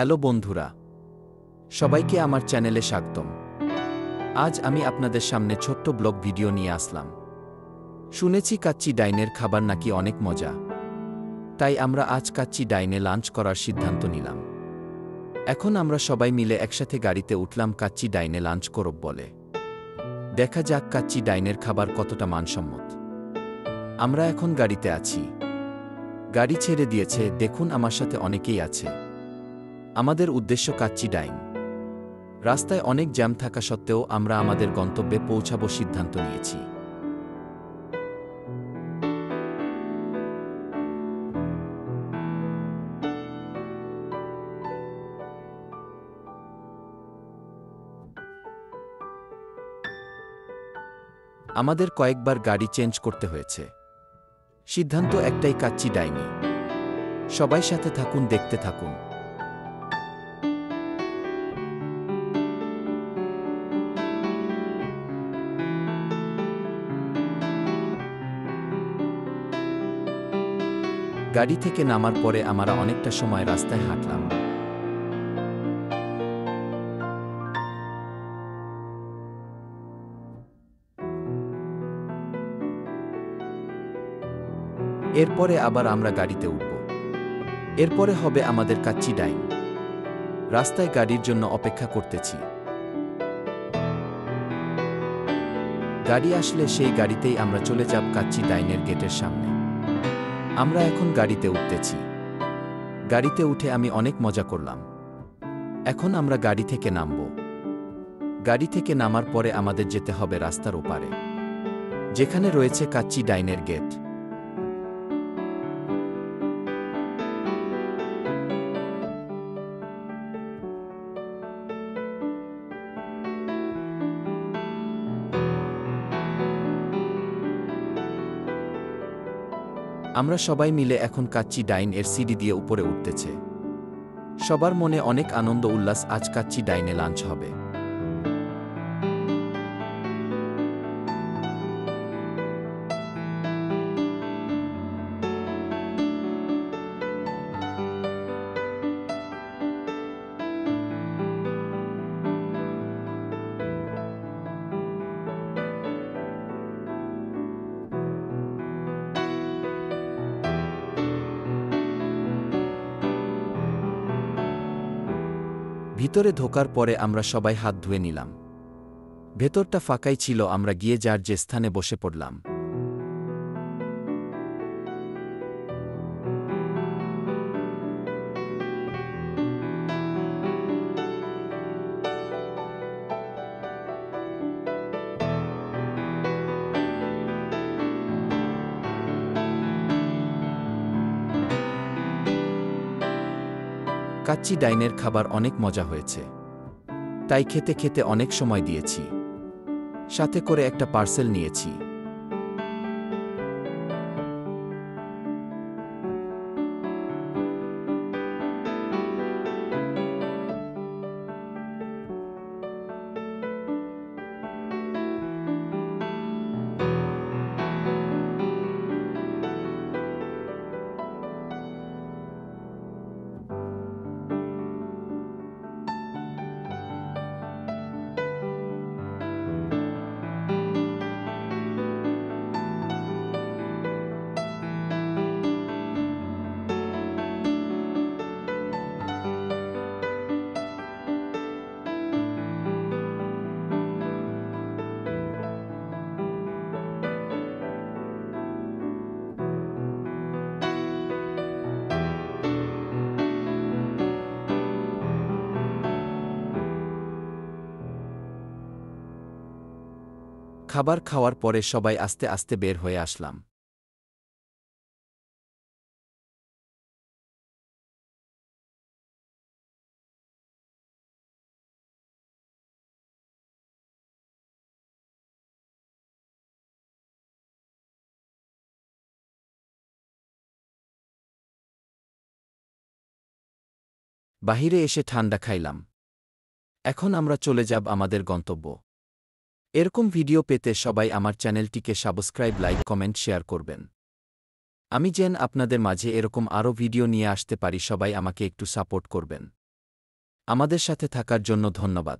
Hello বন্ধুরা, সবাইকে আমার চ্যানেলে স্বাগতম। আজ আমি আপনাদের সামনে ছোট্ট ব্লগ ভিডিও নিয়ে আসলাম। শুনেছি কাচ্চি ডাইনের খাবার নাকি অনেক মজা, তাই আমরা আজ কাচ্চি ডাইনে লাঞ্চ করার সিদ্ধান্ত নিলাম। এখন আমরা সবাই মিলে একসাথে গাড়িতে উঠলাম কাচ্চি ডাইনে লাঞ্চ করব বলে। দেখা যাক কাচ্চি ডাইনের খাবার কতটা মানসম্মত। আমরা এখন গাড়িতে আছি, গাড়ি ছেড়ে দিয়েছে, দেখুন আমার সাথে অনেকেই আছে। আমাদের উদ্দেশ্য কাচ্চি ডাইন। রাস্তায় অনেক জ্যাম থাকা সত্ত্বেও আমরা আমাদের গন্তব্যে পৌঁছাবো সিদ্ধান্ত নিয়েছি। আমাদের কয়েকবার গাড়ি চেঞ্জ করতে হয়েছে, সিদ্ধান্ত একটাই, কাচ্চি ডাইনি। সবাই সাথে থাকুন, দেখতে থাকুন। গাড়ি থেকে নামার পরে আমরা অনেকটা সময় রাস্তায় হাঁটলাম। এরপরে আবার আমরা গাড়িতে উঠব, এরপরে হবে আমাদের কাচ্চি ডাইন। রাস্তায় গাড়ির জন্য অপেক্ষা করতেছি। গাড়ি আসলে সেই গাড়িতেই আমরা চলে যাব কাচ্চি ডাইনের গেটের সামনে। আমরা এখন গাড়িতে উঠতেছি। গাড়িতে উঠে আমি অনেক মজা করলাম। এখন আমরা গাড়ি থেকে নামব। গাড়ি থেকে নামার পরে আমাদের যেতে হবে রাস্তার ওপারে, যেখানে রয়েছে কাচ্চি ডাইনের গেট। আমরা সবাই মিলে এখন কাচ্চি ডাইন এর সিঁড়ি দিয়ে উপরে উঠতেছে। সবার মনে অনেক আনন্দ উল্লাস, আজ কাচ্চি ডাইনে লাঞ্চ হবে। ভিতরে ঢোকার পরে আমরা সবাই হাত ধুয়ে নিলাম। ভেতরটা ফাঁকাই ছিল, আমরা গিয়ে যার যে স্থানে বসে পড়লাম। কাচ্চি ডাইনের খাবার অনেক মজা হয়েছে, তাই খেতে খেতে অনেক সময় দিয়েছি। সাথে করে একটা পার্সেল নিয়েছি। খাবার খাওয়ার পরে সবাই আস্তে আস্তে বের হয়ে আসলাম। বাহিরে এসে ঠান্ডা খাইলাম। এখন আমরা চলে যাব আমাদের গন্তব্য। এরকম ভিডিও পেতে সবাই আমার চ্যানেলটিকে সাবস্ক্রাইব, লাইক, কমেন্ট, শেয়ার করবেন। আমি যেন আপনাদের মাঝে এরকম আরও ভিডিও নিয়ে আসতে পারি, সবাই আমাকে একটু সাপোর্ট করবেন। আমাদের সাথে থাকার জন্য ধন্যবাদ।